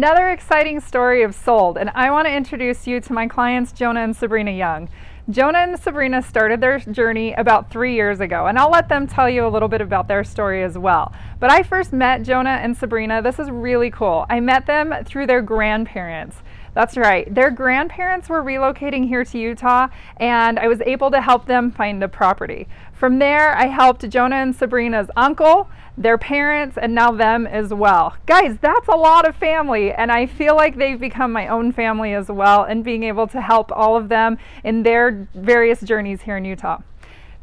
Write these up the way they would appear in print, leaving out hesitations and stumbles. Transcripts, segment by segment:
Another exciting story of sold, and I want to introduce you to my clients, Jonah and Sbrina Young. Jonah and Sabrina started their journey about 3 years ago, and I'll let them tell you a little bit about their story as well. But I first met Jonah and Sabrina. This is really cool. I met them through their grandparents. That's right. Their grandparents were relocating here to Utah, and I was able to help them find a property. From there, I helped Jonah and Sabrina's uncle, their parents, and now them as well. Guys, that's a lot of family, and I feel like they've become my own family as well, and being able to help all of them in their various journeys here in Utah.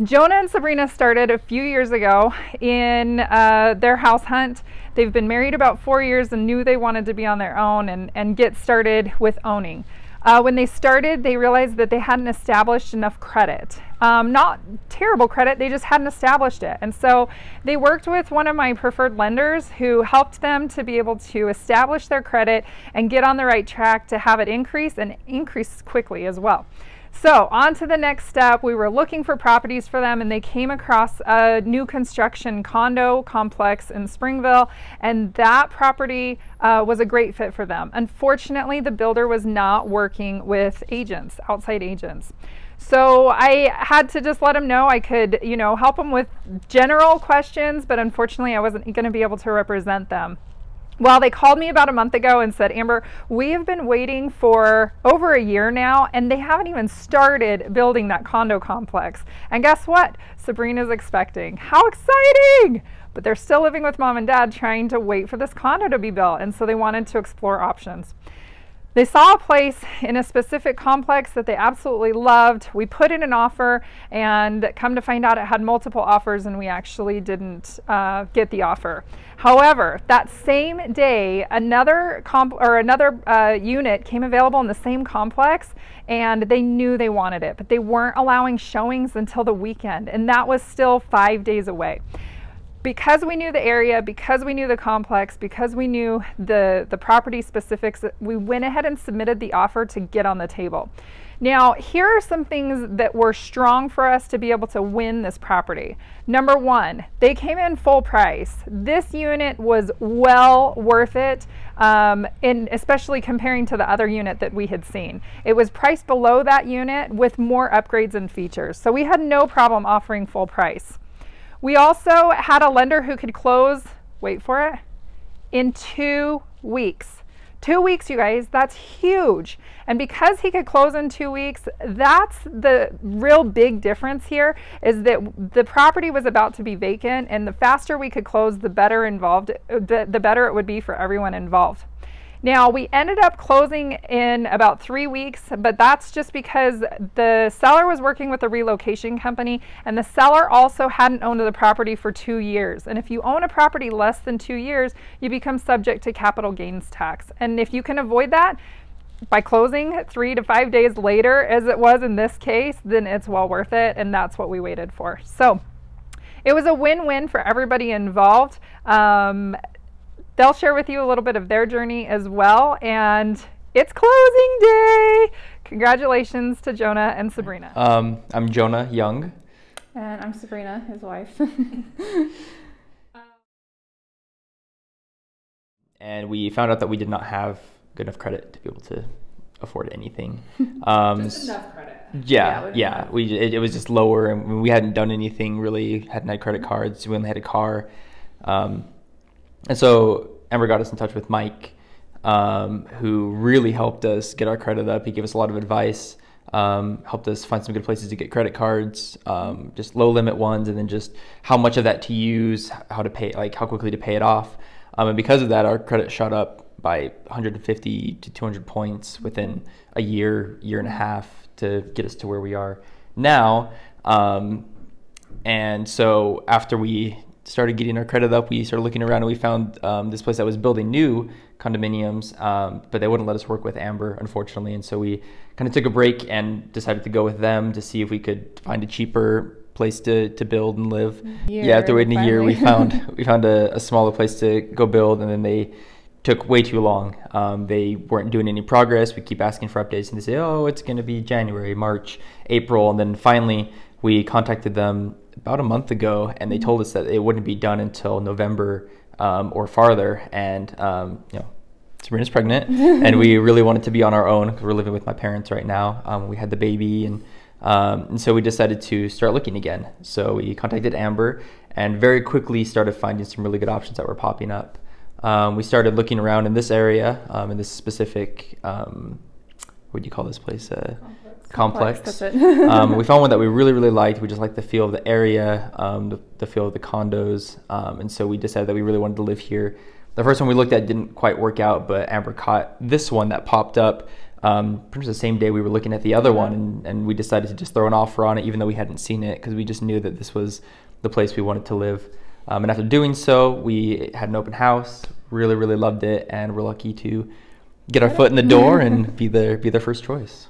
Jonah and Sabrina started a few years ago in their house hunt. They've been married about 4 years and knew they wanted to be on their own and get started with owning. When they started, they realized that they hadn't established enough credit. Not terrible credit, they just hadn't established it. And so they worked with one of my preferred lenders who helped them to be able to establish their credit and get on the right track to have it increase and increase quickly as well. So on to the next step. We were looking for properties for them, and they came across a new construction condo complex in Springville, and that property was a great fit for them. Unfortunately, the builder was not working with agents, outside agents. So I had to just let them know I could, help them with general questions, but unfortunately I wasn't going to be able to represent them. Well, they called me about a month ago and said, Amber, we have been waiting for over a year now, and they haven't even started building that condo complex. And guess what? Sabrina's expecting. How exciting! But they're still living with mom and dad, trying to wait for this condo to be built, and so they wanted to explore options. They saw a place in a specific complex that they absolutely loved. We put in an offer, and come to find out it had multiple offers, and we actually didn't get the offer. However, that same day, another unit came available in the same complex, and they knew they wanted it, but they weren't allowing showings until the weekend, and that was still 5 days away. Because we knew the area, because we knew the complex, because we knew the property specifics, we went ahead and submitted the offer to get on the table. Now, here are some things that were strong for us to be able to win this property. Number one, they came in full price. This unit was well worth it, especially comparing to the other unit that we had seen. It was priced below that unit with more upgrades and features. So we had no problem offering full price. We also had a lender who could close, wait for it, in 2 weeks. 2 weeks, you guys, that's huge. And because he could close in 2 weeks, that's the real big difference here, is that the property was about to be vacant, and the faster we could close, the better the better it would be for everyone involved. Now, we ended up closing in about 3 weeks, but that's just because the seller was working with a relocation company, and the seller also hadn't owned the property for 2 years. And if you own a property less than 2 years, you become subject to capital gains tax. And if you can avoid that by closing 3 to 5 days later, as it was in this case, then it's well worth it, and that's what we waited for. So it was a win-win for everybody involved. They'll share with you a little bit of their journey as well, and it's closing day. Congratulations to Jonah and Sabrina. I'm Jonah Young. And I'm Sabrina, his wife. And we found out that we did not have good enough credit to be able to afford anything. Just enough credit. Yeah. It was just lower, and we hadn't done anything really, hadn't had credit cards, we only had a car. And so Amber got us in touch with Mike, who really helped us get our credit up. He gave us a lot of advice, helped us find some good places to get credit cards, just low limit ones, and then just how much of that to use, how to pay, like how quickly to pay it off. And because of that, our credit shot up by 150 to 200 points within a year and a half to get us to where we are now. And so after we started getting our credit up, we started looking around, and we found this place that was building new condominiums, but they wouldn't let us work with Amber, unfortunately. And so we kind of took a break and decided to go with them to see if we could find a cheaper place to build and live. After waiting a year, we found a smaller place to go build, and then they took way too long. They weren't doing any progress. We keep asking for updates, and they say, oh, it's going to be January, March, April. And then finally we contacted them about a month ago, and they told us that it wouldn't be done until November or farther. And Sabrina's pregnant, and we really wanted to be on our own because we're living with my parents right now. We had the baby, and so we decided to start looking again. So we contacted Amber and very quickly started finding some really good options that were popping up. We started looking around in this area, in this specific, what do you call this place? Complex. That's it. We found one that we really liked. We just liked the feel of the area, the feel of the condos, and so we decided that we really wanted to live here. The first one we looked at didn't quite work out, but Amber caught this one that popped up pretty much the same day we were looking at the other one, and we decided to just throw an offer on it even though we hadn't seen it, because we just knew that this was the place we wanted to live. And after doing so, we had an open house, really loved it, and we're lucky to get our foot in the door and be their first choice.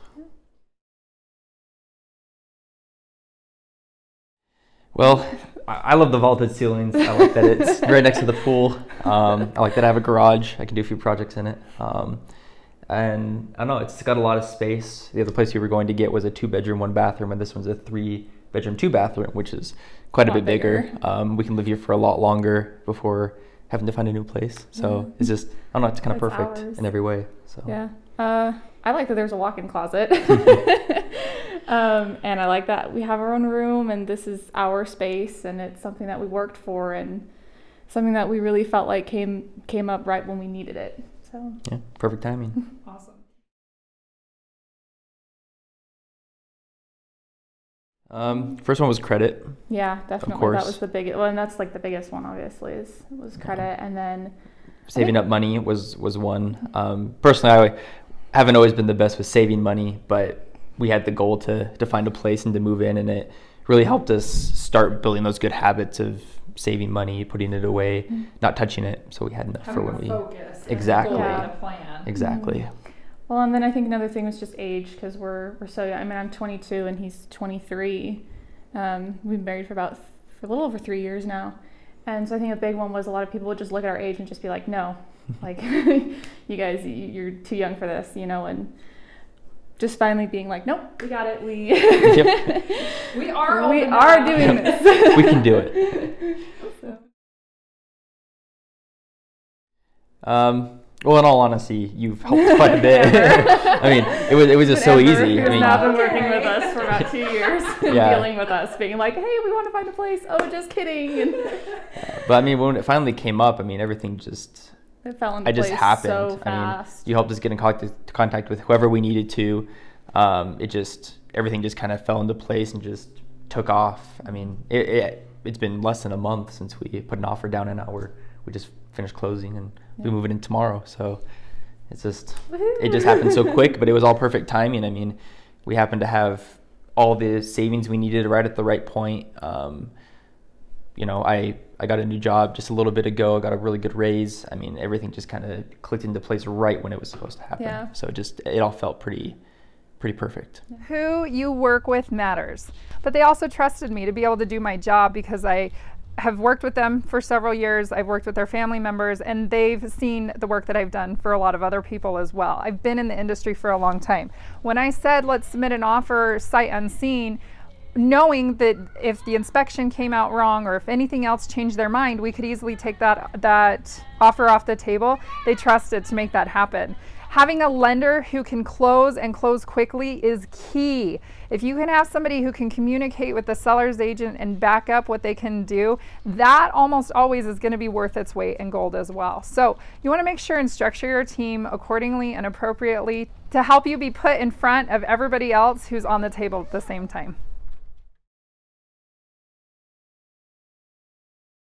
Well, I love the vaulted ceilings. I like that it's right next to the pool. I like that I have a garage. I can do a few projects in it. And I don't know, it's got a lot of space. The other place we were going to get was a 2-bedroom, 1-bathroom, and this one's a 3-bedroom, 2-bathroom, which is quite a bit bigger. We can live here for a lot longer before having to find a new place. So it's just, I don't know, it's kind of perfect in every way. So yeah. I like that there's a walk-in closet. And I like that we have our own room and this is our space, and it's something that we worked for and something that we really felt like came up right when we needed it. So yeah, perfect timing. Awesome. First one was credit. Yeah, definitely. Of course. That was the biggest. Well, and that's like the biggest one, obviously, was credit, and then saving up money was one. Personally, I haven't always been the best with saving money, but we had the goal to find a place and to move in, and it really helped us start building those good habits of saving money, putting it away, not touching it, so we had enough for when we focus exactly and a plan. exactly. Well, and then I think another thing was just age, because we're so young. I mean, I'm 22 and he's 23. We've been married for a little over 3 years now, and so I think a big one was a lot of people would just look at our age and just be like, no, like you guys, you're too young for this, and just finally being like, nope, we got it. We we are doing this. We can do it. Well, in all honesty, you've helped quite a bit. I mean, it was just so easy. Who's I mean, now been working with us for about 2 years, Yeah. dealing with us, being like, hey, we want to find a place. Oh, just kidding. And but I mean, when it finally came up, I mean, everything just it fell into place happened. so I mean, fast. you helped us get in contact with whoever we needed to. Everything just kind of fell into place and just took off. I mean, it's been less than a month since we put an offer down, and now we just finished closing and we're moving in tomorrow. So it just happened so quick, but it was all perfect timing. I mean, we happened to have all the savings we needed right at the right point. I got a new job just a little bit ago. I got a really good raise. I mean, everything just kind of clicked into place right when it was supposed to happen. Yeah. So it all felt pretty perfect. Who you work with matters, but they also trusted me to be able to do my job because I have worked with them for several years. I've worked with their family members, and they've seen the work that I've done for a lot of other people as well. I've been in the industry for a long time. When I said, let's submit an offer sight unseen, knowing that if the inspection came out wrong or if anything else changed their mind, we could easily take that offer off the table. They trusted to make that happen. Having a lender who can close and close quickly is key. If you can have somebody who can communicate with the seller's agent and back up what they can do, that almost always is going to be worth its weight in gold as well. So you want to make sure and structure your team accordingly and appropriately to help you be put in front of everybody else who's on the table at the same time.